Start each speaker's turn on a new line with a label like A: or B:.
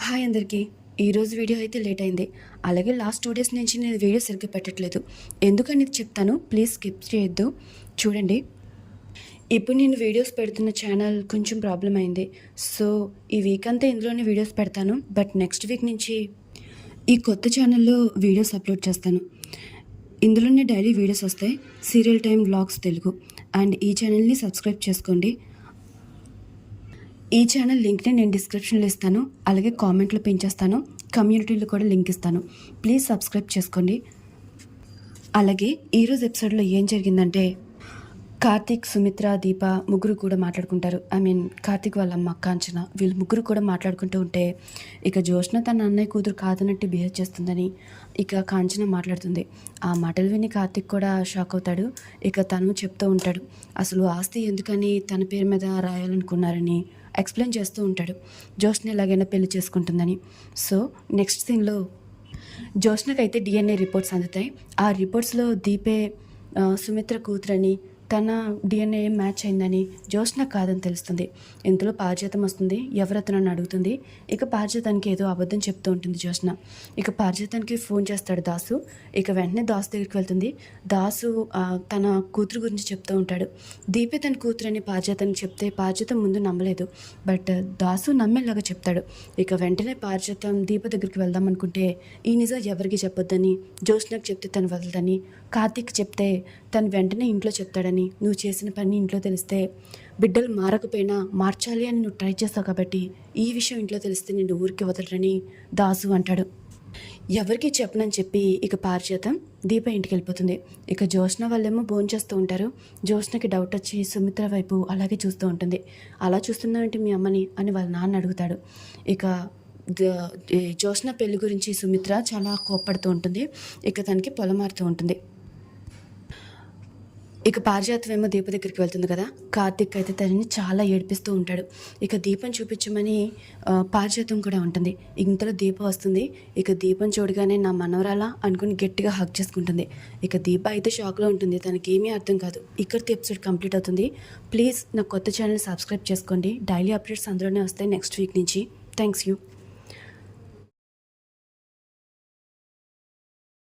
A: Hi అందరికీ. ఈరోజు video అయితే లేట్ అయింది. అలాగే లాస్ట్ 2 డేస్ నుంచి నేను వీడియో సరిగ్గా పెట్టట్లేదు. ఎందుకనేది చెప్తాను, ప్లీజ్ స్కిప్ చేయొద్దు. చూడండి, ఇప్పుడు నేను వీడియోస్ పెడుతున్న ఛానల్ కొంచెం ప్రాబ్లం అయింది. సో ఈ వీక్ అంతా ఇందులోనే వీడియోస్ పెడతాను. బట్ నెక్స్ట్ వీక్ నుంచి ఈ కొత్త ఛానల్లో వీడియోస్ అప్లోడ్ చేస్తాను. ఇందులోనే డైలీ వీడియోస్ వస్తాయి, serial time vlogs Telugu. And ఈ ఛానల్ని సబ్స్క్రైబ్ చేసుకోండి. ఈ ఛానల్ లింక్ని నేను డిస్క్రిప్షన్లో ఇస్తాను, అలాగే కామెంట్లో పెంచేస్తాను, కమ్యూనిటీలో కూడా లింక్ ఇస్తాను. ప్లీజ్ సబ్స్క్రైబ్ చేసుకోండి. అలాగే ఈరోజు ఎపిసోడ్లో ఏం జరిగిందంటే, కార్తీక్, సుమిత్ర, దీప ముగ్గురు కూడా మాట్లాడుకుంటారు. కార్తీక్ వాళ్ళ అమ్మ కాంచన, వీళ్ళు ముగ్గురు కూడా మాట్లాడుకుంటూ ఉంటే ఇక జ్యోత్స్న తన అన్నయ్య కూతురు కాదన్నట్టు బిహేవ్ చేస్తుందని ఇక కాంచన మాట్లాడుతుంది. ఆ మాటలు విని కార్తీక్ కూడా షాక్ అవుతాడు. ఇక తను చెప్తూ ఉంటాడు, అసలు ఆస్తి ఎందుకని తన పేరు మీద రాయాలనుకున్నారని ఎక్స్ప్లెయిన్ చేస్తూ ఉంటాడు. జ్యోత్స్న ఎలాగైనా పెళ్లి చేసుకుంటుందని. సో నెక్స్ట్ సీన్లో జ్యోత్స్నకైతే డిఎన్ఏ రిపోర్ట్స్ అందుతాయి. ఆ రిపోర్ట్స్లో దీపే సుమిత్ర కూతురని, తన డిఎన్ఏ మ్యాచ్ అయిందని జ్యోత్స్న కాదని తెలుస్తుంది. ఇంతలో పారిజాతం వస్తుంది. ఎవరతనని అడుగుతుంది. ఇక పారిజాతానికి ఏదో అబద్ధం చెప్తూ ఉంటుంది జ్యోత్స్న. ఇక పారిజాతానికి ఫోన్ చేస్తాడు దాసు. ఇక వెంటనే దాసు దగ్గరికి వెళ్తుంది. దాసు తన కూతురు గురించి చెప్తూ ఉంటాడు. దీపే తన కూతురని పారిజాతానికి చెప్తే పారిజాతం ముందు నమ్మలేదు. బట్ దాసు నమ్మేలాగా చెప్తాడు. ఇక వెంటనే పారిజాతం దీప దగ్గరికి వెళ్దాం అనుకుంటే ఈ నిజం ఎవరికి చెప్పొద్దని, జ్యోత్స్నకు చెప్తే తను వదలదని, కార్తీక్ చెప్తే తను వెంటనే ఇంట్లో చెప్తాడని, నువ్వు చేసిన పని ఇంట్లో తెలిస్తే బిడ్డలు మారకపోయినా మార్చాలి అని నువ్వు ట్రై చేస్తావు కాబట్టి ఈ విషయం ఇంట్లో తెలిస్తే నిన్ను ఊరికి వదలరని దాసు అంటాడు. ఎవరికి చెప్పనని చెప్పి ఇక పారిజాతం దీప ఇంటికి వెళ్ళిపోతుంది. ఇక జ్యోత్స్న వాళ్ళేమో భోంచేస్తూ ఉంటారు. జ్యోత్స్నకి డౌట్ వచ్చి సుమిత్ర వైపు అలాగే చూస్తూ ఉంటుంది. అలా చూస్తున్నావేంటి మీ అమ్మని అని వాళ్ళ నాన్న అడుగుతాడు. ఇక జ్యోత్స్న పెళ్లి గురించి సుమిత్ర చాలా కోప్పడుతూ ఉంటుంది. ఇక తనకి పొలమారుతూ ఉంటుంది. ఇక పారిజాతం ఏమో దీప దగ్గరికి వెళ్తుంది కదా. కార్తీక్ అయితే తనని చాలా ఏడిపిస్తూ ఉంటాడు. ఇక దీపం చూపించమని పారిజాతం కూడా ఉంటుంది. ఇంతలో దీప వస్తుంది. ఇక దీపం చూడగానే నా మనవరాలా అనుకుని గట్టిగా హగ్ చేసుకుంటుంది. ఇక దీప అయితే షాక్లో ఉంటుంది. తనకి ఏమీ అర్థం కాదు. ఇక్కడితో ఎపిసోడ్ కంప్లీట్ అవుతుంది. ప్లీజ్ నా కొత్త ఛానల్ సబ్స్క్రైబ్ చేసుకోండి. డైలీ అప్డేట్స్ అందులోనే వస్తాయి నెక్స్ట్ వీక్ నుంచి. Thanks you.